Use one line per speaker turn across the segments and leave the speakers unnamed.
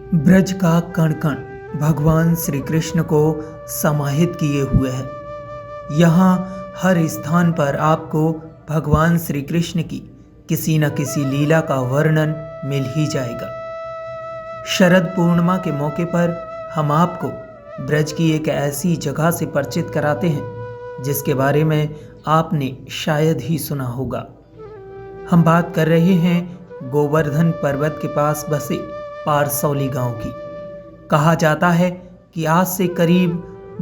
ब्रज का कण कण भगवान श्री कृष्ण को समाहित किए हुए है। यहाँ हर स्थान पर आपको भगवान श्री कृष्ण की किसी न किसी लीला का वर्णन मिल ही जाएगा। शरद पूर्णिमा के मौके पर हम आपको ब्रज की एक ऐसी जगह से परिचित कराते हैं जिसके बारे में आपने शायद ही सुना होगा। हम बात कर रहे हैं गोवर्धन पर्वत के पास बसे पारसौली गांव की। कहा जाता है कि आज से करीब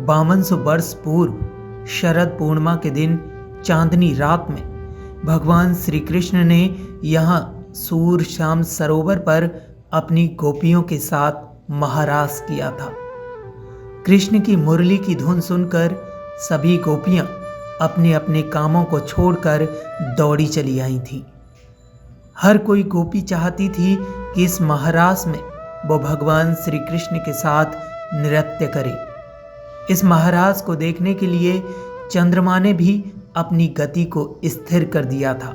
5200 वर्ष पूर्व शरद पूर्णिमा के दिन चांदनी रात में भगवान श्री कृष्ण ने यहाँ सूरश्याम सरोवर पर अपनी गोपियों के साथ महारास किया था। कृष्ण की मुरली की धुन सुनकर सभी गोपियां अपने अपने कामों को छोड़कर दौड़ी चली आई थीं। हर कोई गोपी चाहती थी कि इस महारास में वो भगवान श्री कृष्ण के साथ नृत्य करे। इस महारास को देखने के लिए चंद्रमा ने भी अपनी गति को स्थिर कर दिया था।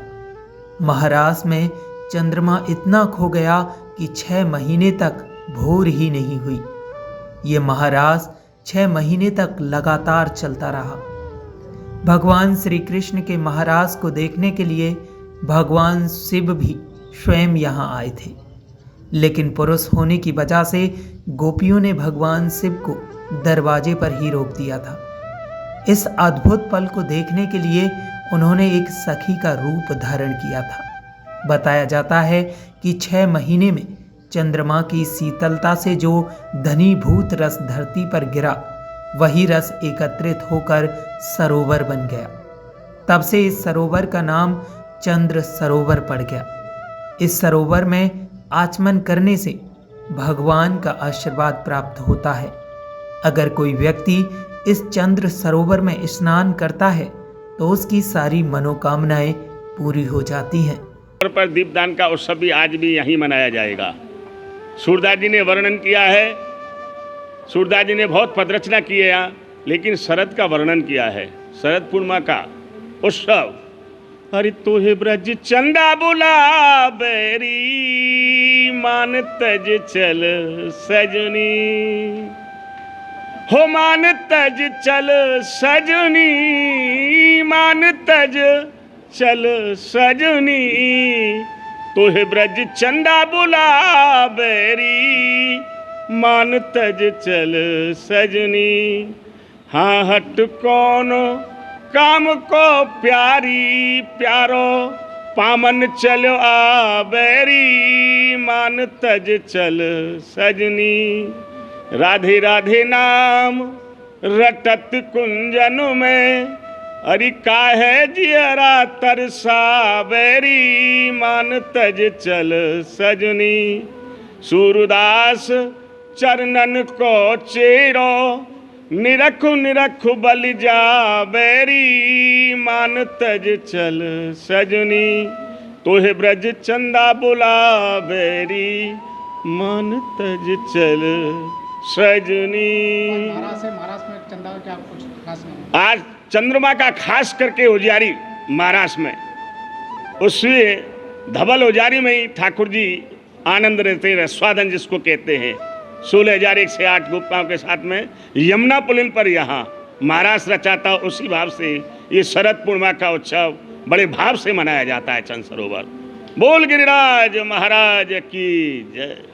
महारास में चंद्रमा इतना खो गया कि 6 महीने तक भोर ही नहीं हुई। ये महारास 6 महीने तक लगातार चलता रहा। भगवान श्री कृष्ण के महारास को देखने के लिए भगवान शिव भी स्वयं यहाँ आए थे, लेकिन पुरुष होने की वजह से गोपियों ने भगवान शिव को दरवाजे पर ही रोक दिया था। इस अद्भुत पल को देखने के लिए उन्होंने एक सखी का रूप धारण किया था। बताया जाता है कि 6 महीने में चंद्रमा की शीतलता से जो धनीभूत रस धरती पर गिरा, वही रस एकत्रित होकर सरोवर बन गया। तब से इस सरोवर का नाम चंद्र सरोवर पड़ गया। इस सरोवर में आचमन करने से भगवान का आशीर्वाद प्राप्त होता है। अगर कोई व्यक्ति इस चंद्र सरोवर में स्नान करता है तो उसकी सारी मनोकामनाएं पूरी हो जाती हैं।
पर दीपदान का उत्सव भी आज भी यहीं मनाया जाएगा। सूरदास जी ने वर्णन किया है, सूरदास जी ने बहुत पदरचना की है यहाँ, लेकिन शरद का वर्णन किया है, शरद पूर्णिमा का उत्सव। हरि तोहे ब्रज चंदा बुला बेरी मान तज चल सजनी, हो मान तज चल सजनी, मान तज चल सजनी, तोहे ब्रज चंदा बुला बेरी मान तज चल सजनी। हाँ हट कौन काम को प्यारी प्यारो पामन चलो आबेरी मान तज चल सजनी। राधे राधे नाम रटत कुंजन में अरे काहे जियरा तरसा बेरी मान तज चल सजनी। सूरदास चरणन को चेरो निरखु निरखु बलि जा बेरी मान तज चल सजनी, तोहे ब्रज चंदा बुला बेरी मान तज चल सजनी।
महाराष्ट्र में चंदा का क्या कुछ खास नहीं?
आज चंद्रमा का खास करके उजियारी महाराष्ट्र में, उससे धवल उजियारी में ही ठाकुर जी आनंद रहते हैं, स्वादन जिसको कहते हैं। 16,108 गोपियों के साथ में यमुना पुलिन पर यहाँ महाराष्ट्र रचाता, उसी भाव से ये शरद पूर्णिमा का उत्सव बड़े भाव से मनाया जाता है चंद सरोवर। बोल गिरिराज महाराज की जय।